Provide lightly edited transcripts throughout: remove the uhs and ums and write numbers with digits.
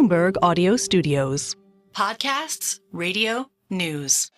Bloomberg Audio Studios. Podcasts, radio, news.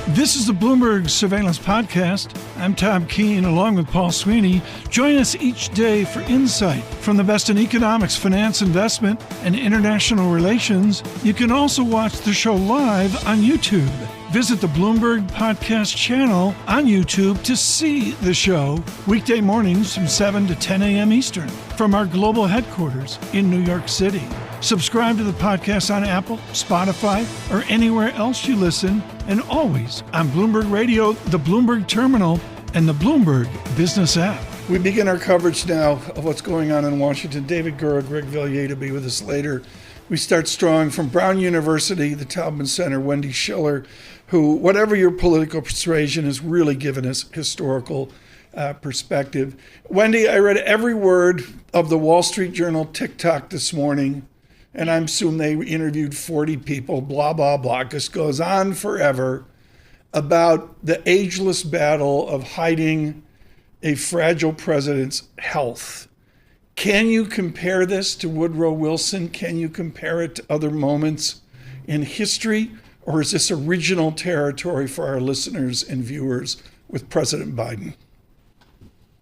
This is the Bloomberg Surveillance Podcast. I'm Tom Keene, along with Paul Sweeney. Join us each day for insight from the best in economics, finance, investment, and international relations. You can also watch the show live on YouTube. Visit the Bloomberg Podcast channel on YouTube to see the show weekday mornings from 7 to 10 a.m. Eastern from our global headquarters in New York City. Subscribe to the podcast on Apple, Spotify, or anywhere else you listen, and always on Bloomberg Radio, the Bloomberg Terminal, and the Bloomberg Business app. We begin our coverage now of what's going on in Washington. David Gura, Greg Villiers to be with us later. We start strong from Brown University, the Taubman Center, Wendy Schiller, who, whatever your political persuasion, has really given us historical perspective. Wendy, I read every word of the Wall Street Journal TikTok this morning, and I assume they interviewed 40 people, blah, blah, blah. This goes on forever about the ageless battle of hiding a fragile president's health. Can you compare this to Woodrow Wilson? Can you compare it to other moments in history? Or is this original territory for our listeners and viewers with President Biden?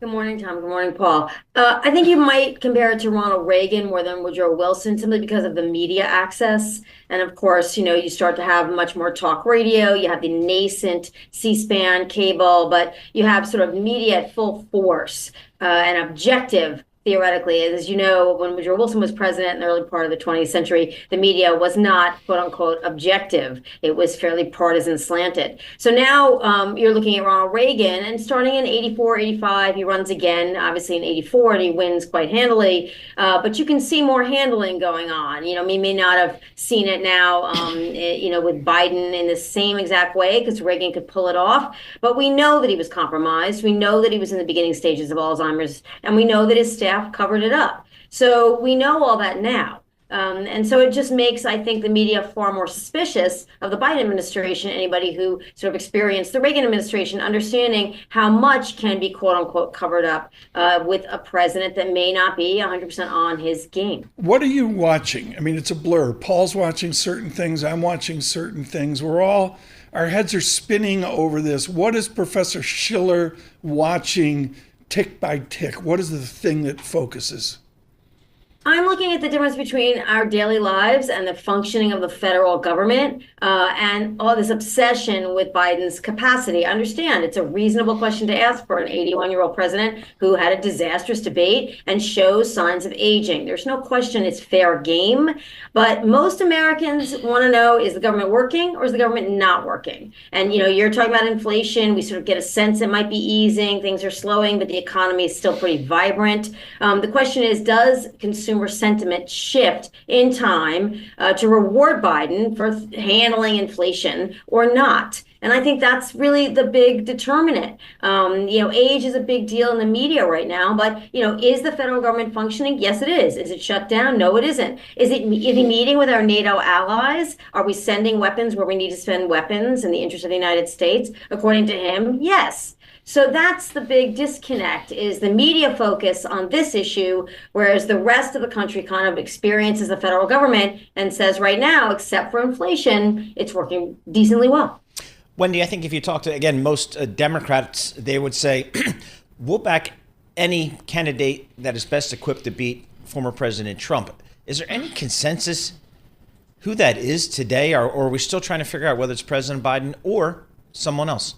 Good morning, Tom. Good morning, Paul. I think you might compare it to Ronald Reagan more than Woodrow Wilson, simply because of the media access. And of course, you start to have much more talk radio. You have the nascent C-SPAN cable, but you have sort of media at full force and objective. Theoretically, as you know, when Woodrow Wilson was president in the early part of the 20th century, the media was not, quote unquote, objective. It was fairly partisan slanted. So now you're looking at Ronald Reagan, and starting in 84, 85, he runs again, obviously in 84, and he wins quite handily. But you can see more handling going on. We may not have seen it now, with Biden in the same exact way, because Reagan could pull it off. But we know that he was compromised. We know that he was in the beginning stages of Alzheimer's, and we know that his staff covered it up. So we know all that now. And so it just makes, I think, the media far more suspicious of the Biden administration, anybody who sort of experienced the Reagan administration, understanding how much can be, quote unquote, covered up with a president that may not be 100% on his game. What are you watching? I mean, it's a blur. Paul's watching certain things. I'm watching certain things. Our heads are spinning over this. What is Professor Schiller watching tick by tick? What is the thing that focuses? I'm looking at the difference between our daily lives and the functioning of the federal government and all this obsession with Biden's capacity. I understand it's a reasonable question to ask for an 81-year-old president who had a disastrous debate and shows signs of aging. There's no question it's fair game, but most Americans want to know, is the government working or is the government not working? And, you're talking about inflation. We sort of get a sense it might be easing. Things are slowing, but the economy is still pretty vibrant. The question is, does consumer sentiment shift in time to reward Biden for handling inflation or not? And I think that's really the big determinant. Age is a big deal in the media right now, but, is the federal government functioning? Yes, it is. Is it shut down? No, it isn't. Is he meeting with our NATO allies? Are we sending weapons where we need to send weapons in the interest of the United States? According to him, yes. So that's the big disconnect, is the media focus on this issue, whereas the rest of the country kind of experiences the federal government and says right now, except for inflation, it's working decently well. Wendy, I think if you talk to, again, most Democrats, they would say, we'll back any candidate that is best equipped to beat former President Trump. Is there any consensus who that is today, or are we still trying to figure out whether it's President Biden or someone else?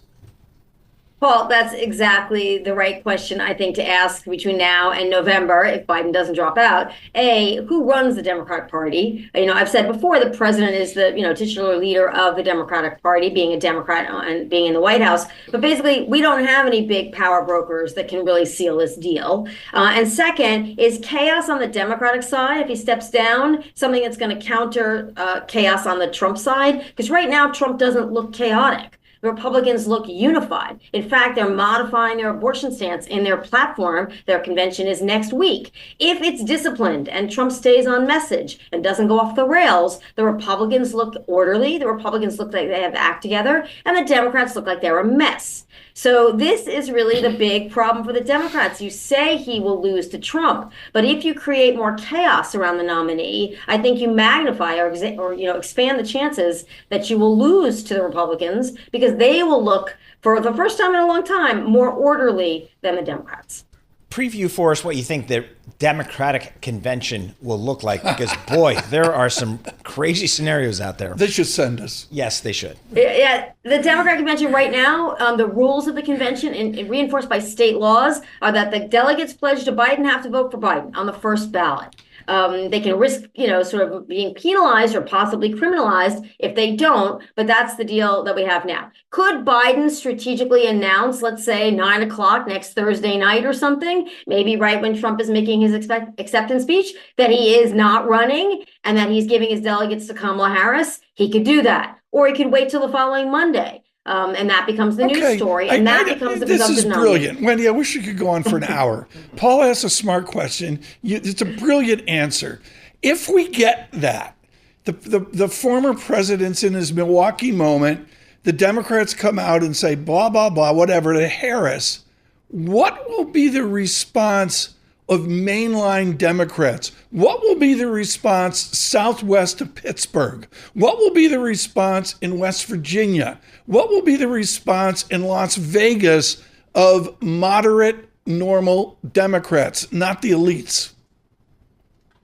Paul, that's exactly the right question, I think, to ask between now and November, if Biden doesn't drop out. Who runs the Democratic Party? I've said before, the president is the, titular leader of the Democratic Party, being a Democrat and being in the White House. But basically, we don't have any big power brokers that can really seal this deal. And second, is chaos on the Democratic side, if he steps down, something that's going to counter chaos on the Trump side? Because right now, Trump doesn't look chaotic. the Republicans look unified. In fact, they're modifying their abortion stance in their platform. Their convention is next week. If it's disciplined and Trump stays on message and doesn't go off the rails, the Republicans look orderly. The Republicans look like they have their act together, and the Democrats look like they're a mess. So this is really the big problem for the Democrats. You say he will lose to Trump, but if you create more chaos around the nominee, I think you magnify or expand the chances that you will lose to the Republicans, because they will look, for the first time in a long time, more orderly than the Democrats. Preview for us what you think the Democratic convention will look like, because boy, there are some crazy scenarios out there. They should send us. Yes, they should. Yeah, the Democratic convention right now, the rules of the convention and reinforced by state laws are that the delegates pledged to Biden have to vote for Biden on the first ballot. They can risk, sort of being penalized or possibly criminalized if they don't. But that's the deal that we have now. Could Biden strategically announce, let's say, 9 o'clock next Thursday night or something, maybe right when Trump is making his acceptance speech, that he is not running and that he's giving his delegates to Kamala Harris? He could do that. Or he could wait till the following Monday. And that becomes the news story, and that becomes the This is brilliant. nominee. Wendy, I wish you could go on for an hour. Paul asked a smart question. It's a brilliant answer. If we get that, the former president's in his Milwaukee moment, the Democrats come out and say, blah, blah, blah, whatever, to Harris, what will be the response of mainline Democrats? What will be the response southwest of Pittsburgh? What will be the response in West Virginia? What will be the response in Las Vegas of moderate, normal Democrats, not the elites?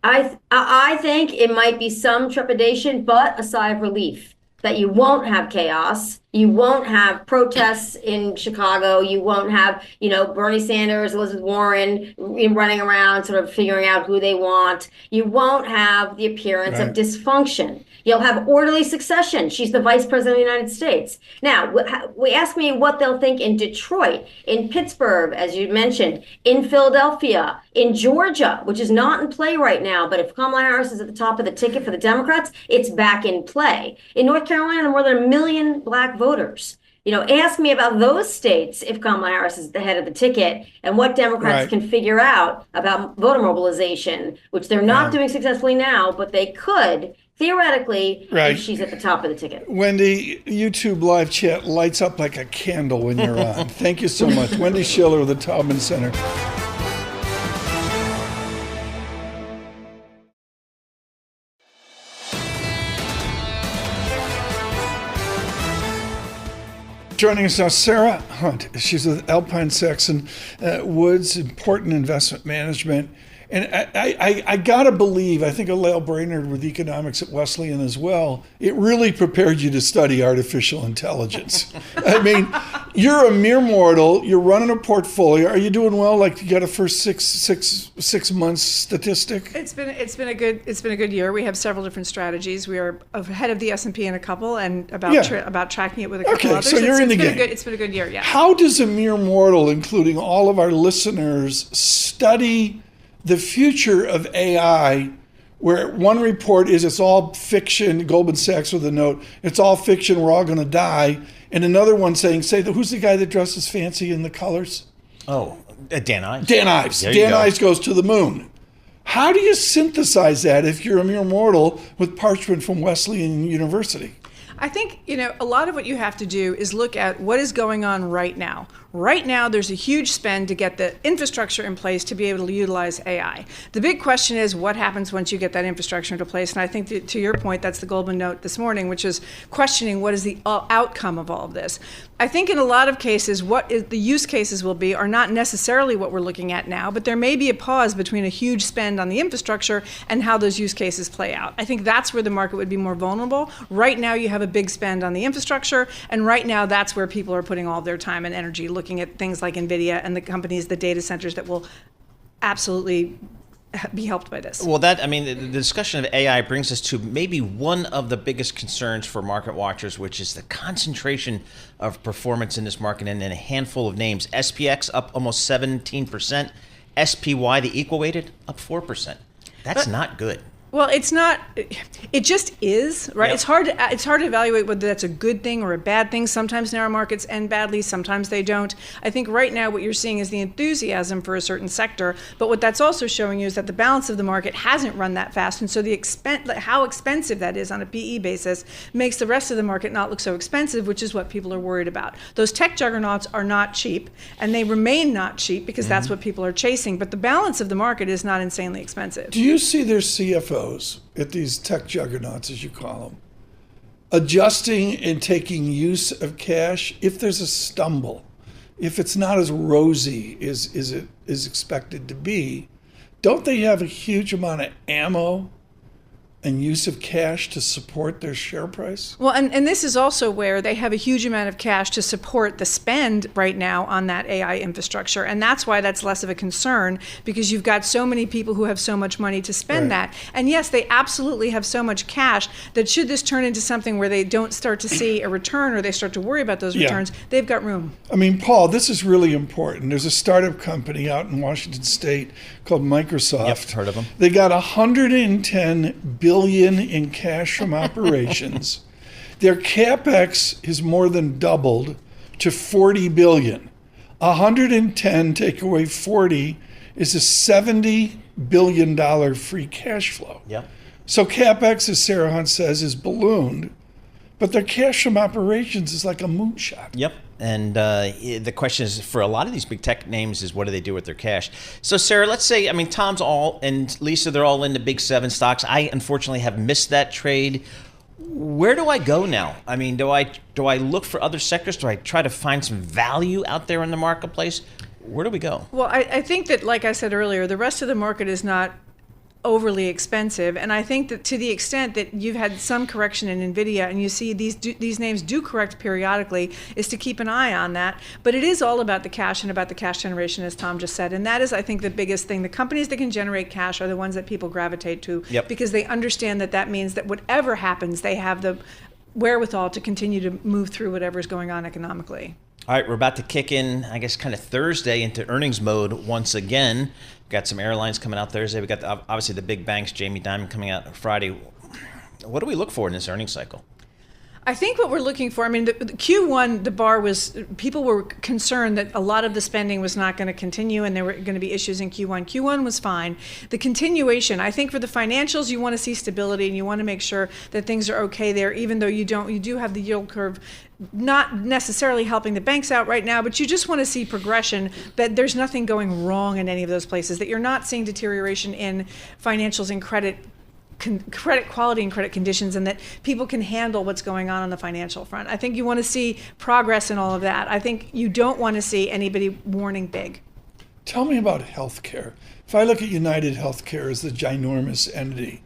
I think it might be some trepidation, but a sigh of relief that you won't have chaos. You won't have protests in Chicago. You won't have, Bernie Sanders, Elizabeth Warren running around sort of figuring out who they want. You won't have the appearance of dysfunction. You'll have orderly succession. She's the vice president of the United States. Now, we ask me what they'll think in Detroit, in Pittsburgh, as you mentioned, in Philadelphia, in Georgia, which is not in play right now. But if Kamala Harris is at the top of the ticket for the Democrats, it's back in play. In North Carolina, more than 1 million Black voters. Ask me about those states if Kamala Harris is the head of the ticket and what Democrats can figure out about voter mobilization, which they're not doing successfully now, but they could theoretically if she's at the top of the ticket. Wendy, YouTube live chat lights up like a candle when you're on. Thank you so much. Wendy Schiller of the Taubman Center. Joining us now, Sarah Hunt. She's with Alpine Woods, important investment management. And I got to believe, I think Lael Brainerd with economics at Wesleyan as well, it really prepared you to study artificial intelligence. I mean, you're a mere mortal. You're running a portfolio. Are you doing well? Like, you got a first six months statistic? It's been a good year. We have several different strategies. We are ahead of the S&P in a couple, and about tracking it with a couple others. So you're in the game. It's been a good year. Yeah. How does a mere mortal, including all of our listeners, study the future of AI, where one report is it's all fiction, Goldman Sachs with a note, it's all fiction, we're all going to die, and another one saying, who's the guy that dresses fancy in the colors? Oh, Dan Ives. Dan Ives. Dan Ives goes to the moon. How do you synthesize that if you're a mere mortal with parchment from Wesleyan University? I think, a lot of what you have to do is look at what is going on right now. Right now, there's a huge spend to get the infrastructure in place to be able to utilize AI. The big question is what happens once you get that infrastructure into place. And I think that, to your point, that's the Goldman note this morning, which is questioning what is the outcome of all of this. I think in a lot of cases, the use cases will be are not necessarily what we're looking at now, but there may be a pause between a huge spend on the infrastructure and how those use cases play out. I think that's where the market would be more vulnerable. Right now, you have a big spend on the infrastructure, and right now, that's where people are putting all their time and energy, looking at things like NVIDIA and the companies, the data centers that will absolutely be helped by this. Well, the discussion of AI brings us to maybe one of the biggest concerns for market watchers, which is the concentration of performance in this market and in a handful of names. SPX up almost 17%, SPY, the equal weighted, up 4%. That's not good. Well, it's not. It just is, right? Yep. It's hard to evaluate whether that's a good thing or a bad thing. Sometimes narrow markets end badly, sometimes they don't. I think right now what you're seeing is the enthusiasm for a certain sector, but what that's also showing you is that the balance of the market hasn't run that fast, and so how expensive that is on a PE basis makes the rest of the market not look so expensive, which is what people are worried about. Those tech juggernauts are not cheap, and they remain not cheap because that's what people are chasing. But the balance of the market is not insanely expensive. Do you see their CFOs at these tech juggernauts, as you call them, adjusting and taking use of cash if there's a stumble, if it's not as rosy as it is expected to be? Don't they have a huge amount of ammo and use of cash to support their share price? Well, and this is also where they have a huge amount of cash to support the spend right now on that AI infrastructure. And that's why that's less of a concern, because you've got so many people who have so much money to spend that. And yes, they absolutely have so much cash that should this turn into something where they don't start to see a return or they start to worry about those returns, they've got room. I mean, Paul, this is really important. There's a startup company out in Washington State called Microsoft. Yep, heard of them. They got $110 billion in cash from operations. Their capex has more than doubled to $40 billion. 110 take away 40 is a $70 billion free cash flow. Yep. So capex, as Sarah Hunt says, is ballooned, but their cash from operations is like a moonshot. Yep. And the question is, for a lot of these big tech names, is what do they do with their cash? So, Sarah, let's say, I mean, Tom's all, and Lisa, they're all in the big 7 stocks. I, unfortunately, have missed that trade. Where do I go now? I mean, do I look for other sectors? Do I try to find some value out there in the marketplace? Where do we go? Well, I think that, like I said earlier, the rest of the market is not overly expensive, and I think that to the extent that you've had some correction in Nvidia and you see these names do correct periodically, is to keep an eye on that. But it is all about the cash and about the cash generation, as Tom just said, and that is, I think, the biggest thing. The companies that can generate cash are the ones that people gravitate to, because they understand that means that whatever happens, they have the wherewithal to continue to move through whatever's going on economically. All right, we're about to kick in, I guess, kind of Thursday into earnings mode once again. We've got some airlines coming out Thursday. We've got, obviously, the big banks, Jamie Dimon coming out Friday. What do we look for in this earnings cycle? I think what we're looking for, I mean, the Q1, the bar was, people were concerned that a lot of the spending was not going to continue and there were going to be issues in Q1. Q1 was fine. The continuation, I think for the financials, you want to see stability and you want to make sure that things are okay there, even though you do have the yield curve not necessarily helping the banks out right now, but you just want to see progression, that there's nothing going wrong in any of those places, that you're not seeing deterioration in financials and credit quality and credit conditions, and that people can handle what's going on the financial front. I think you want to see progress in all of that. I think you don't want to see anybody warning big. Tell me about healthcare. If I look at United Healthcare as the ginormous entity,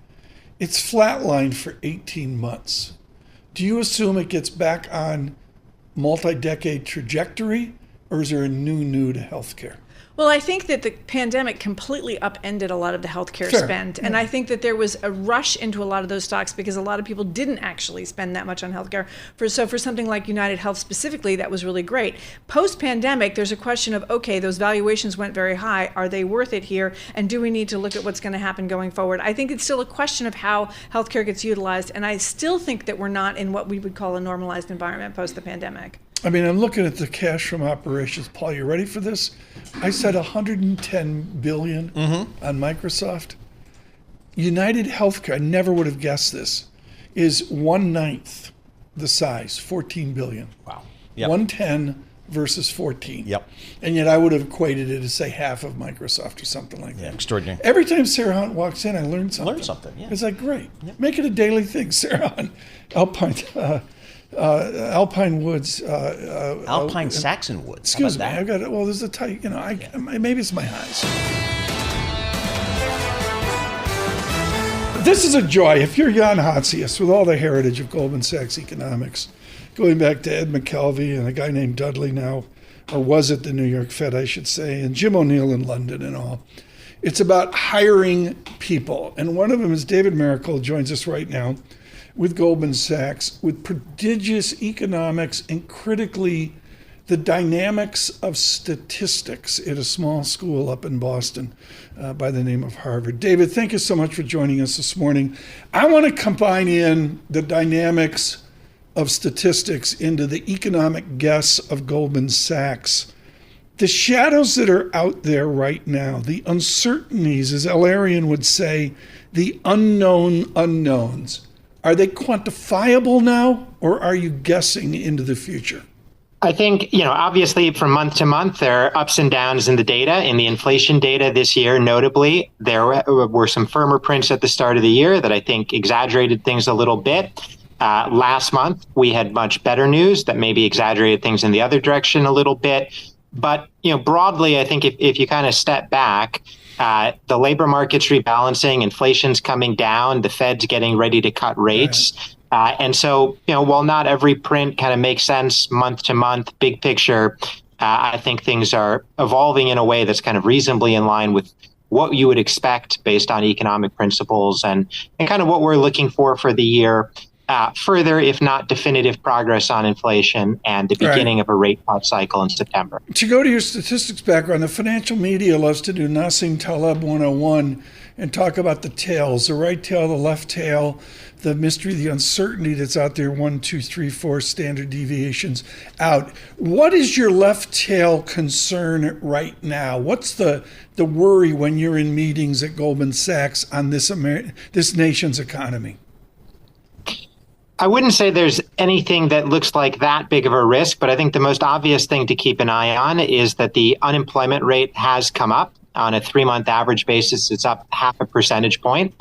it's flatlined for 18 months. Do you assume it gets back on multi-decade trajectory, or is there a new to healthcare? Well, I think that the pandemic completely upended a lot of the healthcare spend. And I think that there was a rush into a lot of those stocks because a lot of people didn't actually spend that much on healthcare. So for something like United Health specifically, that was really great. Post-pandemic, there's a question of, okay, those valuations went very high. Are they worth it here? And do we need to look at what's going to happen going forward? I think it's still a question of how healthcare gets utilized. And I still think that we're not in what we would call a normalized environment post the pandemic. I mean, I'm looking at the cash from operations. Paul, you ready for this? I said $110 billion on Microsoft. United Healthcare, I never would have guessed this, is 1/9 the size, $14 billion. Wow. Yep. 110 versus 14. Yep. And yet I would have equated it as, say, half of Microsoft or something like that. Yeah, extraordinary. Every time Sarah Hunt walks in, I learn something. Yeah. It's like, great. Yep. Make it a daily thing. Sarah Hunt, Alpine Woods. Alpine Saxon Woods. Excuse me. I got it. Well, there's a tight. Maybe it's my eyes. This is a joy. If you're Jan Hatzius, with all the heritage of Goldman Sachs economics, going back to Ed McKelvey and a guy named Dudley now, or was at the New York Fed, I should say, and Jim O'Neill in London and all. It's about hiring people, and one of them is David Mericle, joins us right now with Goldman Sachs, with prodigious economics and critically the dynamics of statistics at a small school up in Boston by the name of Harvard. David, thank you so much for joining us this morning. I want to combine in the dynamics of statistics into the economic guess of Goldman Sachs. The shadows that are out there right now, the uncertainties, as Alarian would say, the unknown unknowns, are they quantifiable now, or are you guessing into the future? I think, obviously from month to month, there are ups and downs in the data. In the inflation data this year, notably, there were some firmer prints at the start of the year that I think exaggerated things a little bit. Last month, we had much better news that maybe exaggerated things in the other direction a little bit. But, broadly, I think if you kind of step back, the labor market's rebalancing, inflation's coming down, the Fed's getting ready to cut rates. Right. And so, while not every print kind of makes sense month to month, big picture, I think things are evolving in a way that's kind of reasonably in line with what you would expect based on economic principles and kind of what we're looking for the year. Further, if not definitive progress on inflation and the beginning of a rate cut cycle in September. To go to your statistics background, the financial media loves to do Nassim Taleb 101 and talk about the tails, the right tail, the left tail, the mystery, the uncertainty that's out there, 1, 2, 3, 4 standard deviations out. What is your left tail concern right now? What's the worry when you're in meetings at Goldman Sachs on this nation's economy? I wouldn't say there's anything that looks like that big of a risk, but I think the most obvious thing to keep an eye on is that the unemployment rate has come up. On a 3-month average basis, it's up 0.5 percentage point.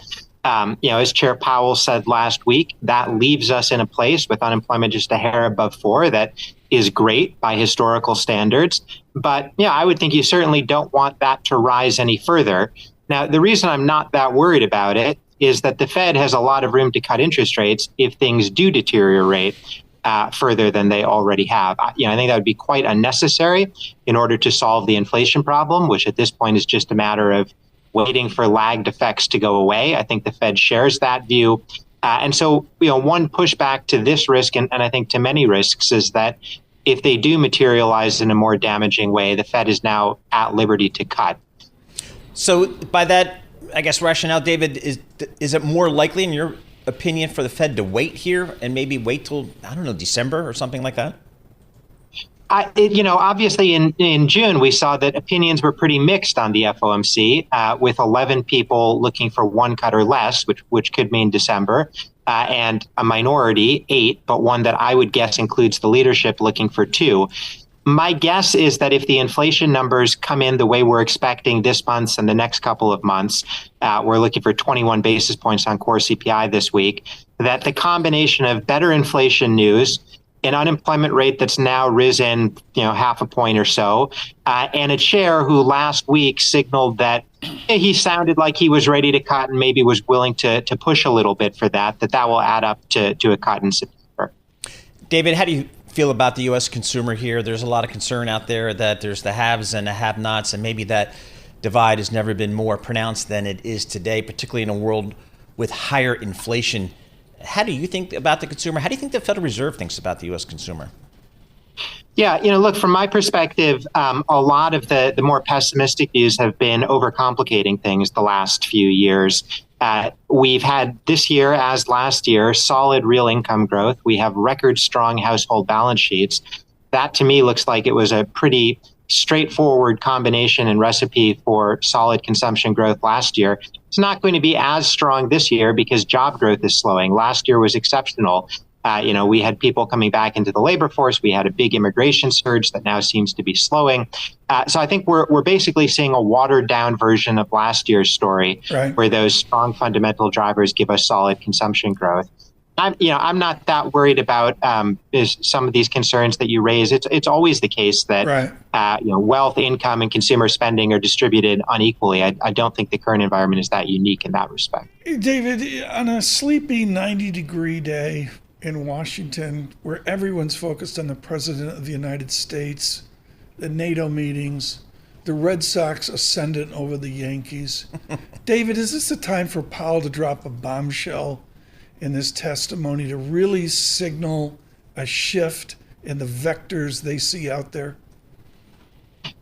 As Chair Powell said last week, that leaves us in a place with unemployment just a hair above 4. That is great by historical standards. But I would think you certainly don't want that to rise any further. Now, the reason I'm not that worried about it is that the Fed has a lot of room to cut interest rates if things do deteriorate further than they already have. I think that would be quite unnecessary in order to solve the inflation problem, which at this point is just a matter of waiting for lagged effects to go away. I think the Fed shares that view. And so, one pushback to this risk, and I think to many risks, is that if they do materialize in a more damaging way, the Fed is now at liberty to cut. So by that, I guess, rationale, David, is it more likely, in your opinion, for the Fed to wait here and maybe wait till, December or something like that? Obviously in June, we saw that opinions were pretty mixed on the FOMC, with 11 people looking for 1 cut or less, which could mean December, and a minority, 8, but one that I would guess includes the leadership looking for 2. My guess is that if the inflation numbers come in the way we're expecting this month and the next couple of months, we're looking for 21 basis points on core CPI this week, that the combination of better inflation news, an unemployment rate that's now risen, 0.5 point or so, and a chair who last week signaled that he sounded like he was ready to cut and maybe was willing to push a little bit for that will add up to a cut in September. David, how do you feel about the U.S. consumer here? There's a lot of concern out there that there's the haves and the have-nots, and maybe that divide has never been more pronounced than it is today, particularly in a world with higher inflation. How do you think about the consumer? How do you think the Federal Reserve thinks about the U.S. consumer? Yeah, look, from my perspective, a lot of the more pessimistic views have been overcomplicating things the last few years. We've had this year, as last year, solid real income growth. We have record strong household balance sheets. That to me looks like it was a pretty straightforward combination and recipe for solid consumption growth last year. It's not going to be as strong this year because job growth is slowing. Last year was exceptional. We had people coming back into the labor force. We had a big immigration surge that now seems to be slowing. So I think we're basically seeing a watered down version of last year's story, right, where those strong fundamental drivers give us solid consumption growth. I'm not that worried about some of these concerns that you raise. It's always the case that right, wealth, income, and consumer spending are distributed unequally. I don't think the current environment is that unique in that respect. David, on a sleepy 90-degree day in Washington, where everyone's focused on the President of the United States, the NATO meetings, the Red Sox ascendant over the Yankees. David, is this the time for Powell to drop a bombshell in this testimony to really signal a shift and the vectors they see out there?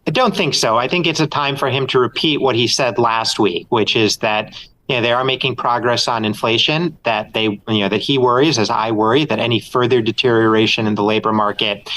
I don't think so. I think it's a time for him to repeat what he said last week, which is that they are making progress on inflation, that that he worries, as I worry, that any further deterioration in the labor market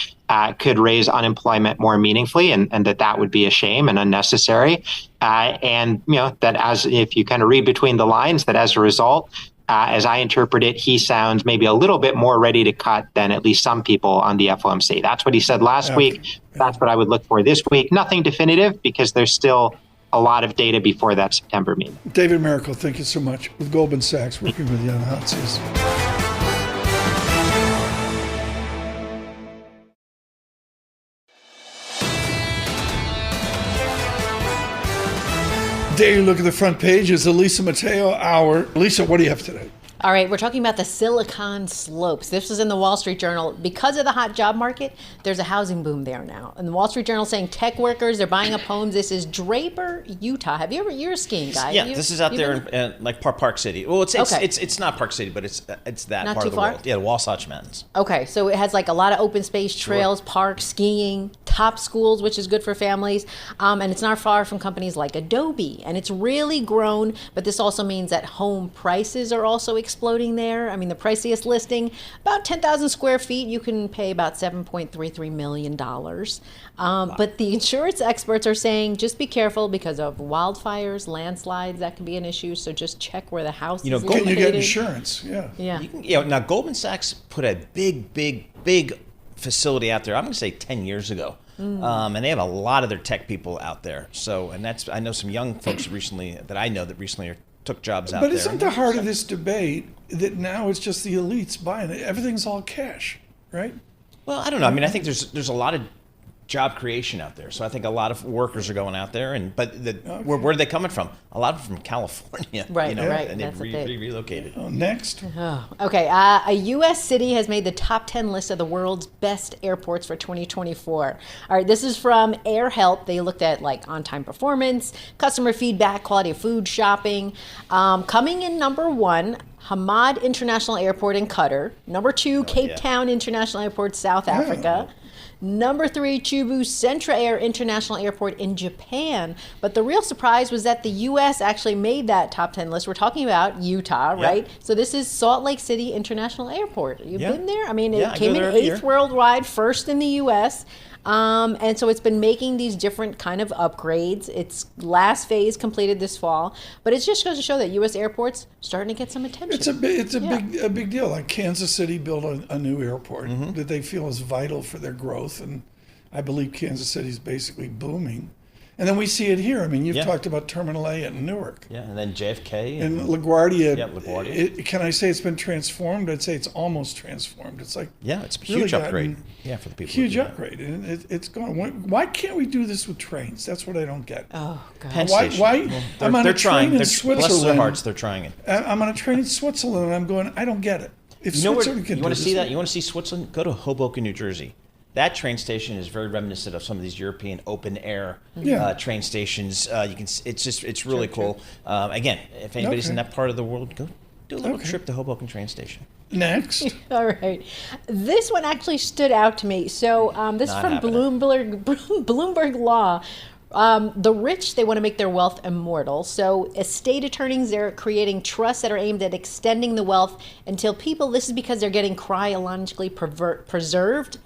could raise unemployment more meaningfully, and that would be a shame and unnecessary. And that as if you kind of read between the lines, that as a result, as I interpret it, he sounds maybe a little bit more ready to cut than at least some people on the FOMC. That's what he said last week. That's what I would look for this week. Nothing definitive, because there's still a lot of data before that September meeting. David Mericle, thank you so much. With Goldman Sachs, working with you on Hot Seats. Daily look at the front page is the Lisa Mateo Hour. Lisa, what do you have today? All right, we're talking about the Silicon Slopes. This was in the Wall Street Journal. Because of the hot job market, there's a housing boom there now. And the Wall Street Journal saying tech workers, they're buying up homes. This is Draper, Utah. You're a skiing guy. Yeah, this is out there in like Park City. Well, it's not Park City, but it's that not part too of the far? world. Yeah, the Wasatch Mountains. Okay, so it has like a lot of open space, trails, parks, skiing, top schools, which is good for families. And it's not far from companies like Adobe. And it's really grown, but this also means that home prices are also exploding there. I mean, the priciest listing, about 10,000 square feet, you can pay about $7.33 million. But the insurance experts are saying just be careful because of wildfires, landslides, that can be an issue. So just check where the house is located. Can you get insurance? Yeah. Now, Goldman Sachs put a big facility out there, I'm going to say 10 years ago. And they have a lot of their tech people out there. So, and I know some young folks recently took jobs out there. But isn't the heart of this debate that now it's just the elites buying it? Everything's all cash, right? Well, I don't know. I mean, I think there's a lot of job creation out there. So I think a lot of workers are going out there, where are they coming from? A lot of them from California, right? And they've relocated. Next. Okay, a U.S. city has made the top 10 list of the world's best airports for 2024. All right, this is from Air Help. They looked at like on-time performance, customer feedback, quality of food, shopping. Coming in number 1, Hamad International Airport in Qatar. Number 2, Cape Town International Airport, South Africa. Number 3, Chubu Centra Air International Airport in Japan. But the real surprise was that the U.S. actually made that top 10 list. We're talking about Utah, right? So this is Salt Lake City International Airport. You've been there? I mean, it came in 8th worldwide, 1st in the U.S., and so it's been making these different kind of upgrades. Its last phase completed this fall, but it just goes to show that U.S. airports starting to get some attention. It's a big deal. Like Kansas City built a new airport that they feel is vital for their growth, and I believe Kansas City is basically booming. And then we see it here. I mean, you've talked about Terminal A at Newark. Yeah, and then JFK. And LaGuardia. Yeah, LaGuardia. Can I say it's been transformed? I'd say it's almost transformed. It's like it's a really huge upgrade. Yeah, for the people. Huge upgrade, and it's gone. Why can't we do this with trains? That's what I don't get. Oh God. Penn Station. Why? I'm on a train in Switzerland. Bless their hearts, they're trying it. I'm on a train in Switzerland, and I'm going. I don't get it. If Switzerland can do this, you want to see that? You want to see Switzerland? Go to Hoboken, New Jersey. That train station is very reminiscent of some of these European open air train stations. It's really cool. Again, if anybody's in that part of the world, go do a little trip to Hoboken train station. Next. All right. This one actually stood out to me. So this is from Bloomberg Law. The rich, they want to make their wealth immortal. So estate attorneys, they're creating trusts that are aimed at extending the wealth until people, this is because they're getting cryologically preserved.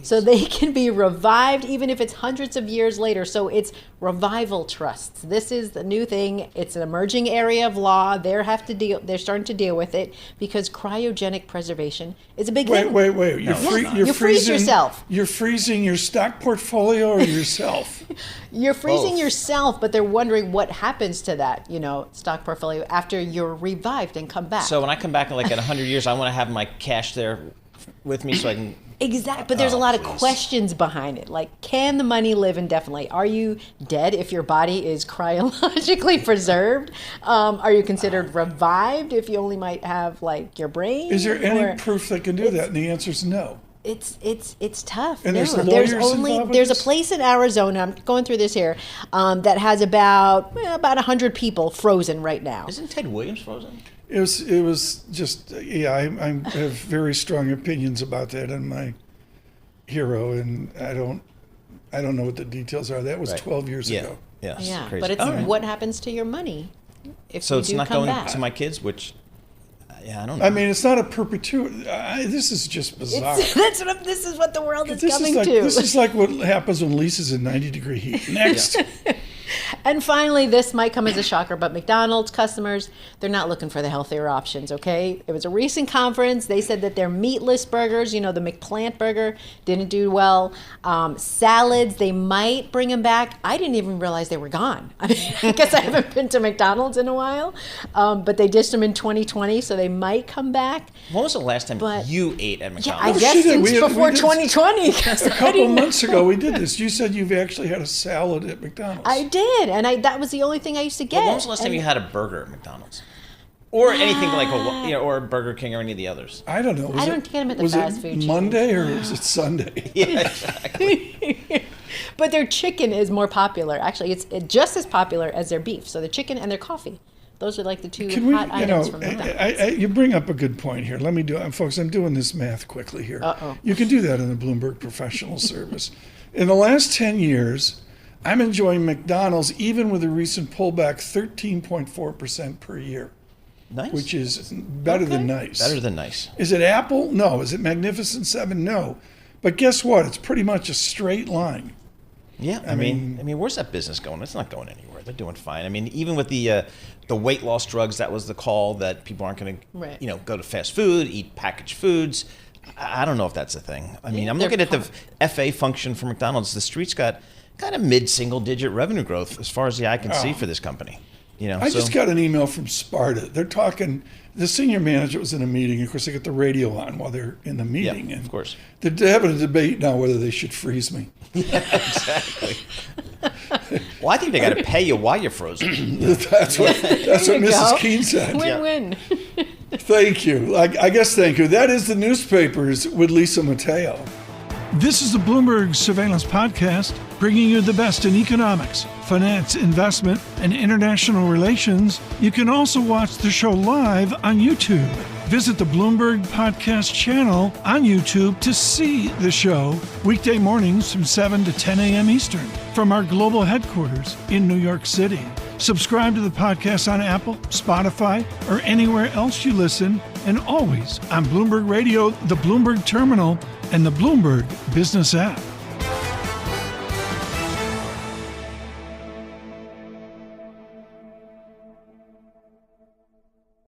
So they can be revived even if it's hundreds of years later. So it's revival trusts. This is the new thing. It's an emerging area of law. They're starting to deal with it because cryogenic preservation is a big thing. Wait. You freeze yourself. You're freezing your stock portfolio or yourself? You're freezing yourself, but they're wondering what happens to that, stock portfolio after you're revived and come back. So when I come back in like 100 years, I want to have my cash there with me so I can... Exactly, but there's a lot of questions behind it. Like, can the money live indefinitely? Are you dead if your body is cryologically preserved? Are you considered revived if you only might have like your brain? Is there any proof that can do that? And the answer is no. It's tough. And there's lawyers there's a place in Arizona. I'm going through this here that has about 100 people frozen right now. Isn't Ted Williams frozen? It was just I have very strong opinions about that in my hero, and I don't know what the details are. That was 12 years ago. Yeah, crazy. but it's what happens to your money if So you it's do not come going back. to my kids, which, I don't know. I mean, it's not a perpetuity. This is just bizarre. This is what the world is coming to. This is like what happens when Lisa's in 90-degree heat. Next. And finally, this might come as a shocker, but McDonald's customers, they're not looking for the healthier options, okay? It was a recent conference. They said that their meatless burgers, the McPlant burger, didn't do well. Salads, they might bring them back. I didn't even realize they were gone. I mean, I guess I haven't been to McDonald's in a while, but they dished them in 2020, so they might come back. When was the last time you ate at McDonald's? Yeah, I guess since before 2020. A couple months ago, we did this. You said you've actually had a salad at McDonald's. I did, and that was the only thing I used to get. Well, when was the last time you had a burger at McDonald's? Or anything like or Burger King or any of the others? I don't know. I don't get them at the fast food chains. Was it Monday or was it Sunday? Yeah, exactly. But their chicken is more popular. Actually, it's just as popular as their beef. So the chicken and their coffee. Those are like the two hot items from McDonald's. You bring up a good point here. Let me do it. Folks, I'm doing this math quickly here. You can do that in the Bloomberg Professional Service. In the last 10 years, I'm enjoying McDonald's, even with a recent pullback, 13.4% per year. Nice. Which is better than nice. Better than nice. Is it Apple? No. Is it Magnificent Seven? No. But guess what? It's pretty much a straight line. Yeah, I mean, where's that business going? It's not going anywhere. They're doing fine. I mean, even with the weight loss drugs, that was the call that people aren't going to, go to fast food, eat packaged foods. I don't know if that's a thing. I mean, I'm looking at the FA function for McDonald's. The street's got kind of mid-single-digit revenue growth as far as the eye can see for this company. I just got an email from Sparta. They're talking. The senior manager was in a meeting. Of course, they get the radio on while they're in the meeting. Yeah, of course. They're having a debate now whether they should freeze me. Yeah, exactly. Well, I think they got to pay you while you're frozen. That's what Mrs. Keene said. Win-win. Thank you. I guess thank you. That is the newspapers with Lisa Mateo. This is the Bloomberg Surveillance Podcast, bringing you the best in economics, finance, investment, and international relations. You can also watch the show live on YouTube. Visit the Bloomberg Podcast channel on YouTube to see the show weekday mornings from 7 to 10 a.m. Eastern from our global headquarters in New York City. Subscribe to the podcast on Apple, Spotify, or anywhere else you listen, and always on Bloomberg Radio, the Bloomberg Terminal, and the Bloomberg Business app.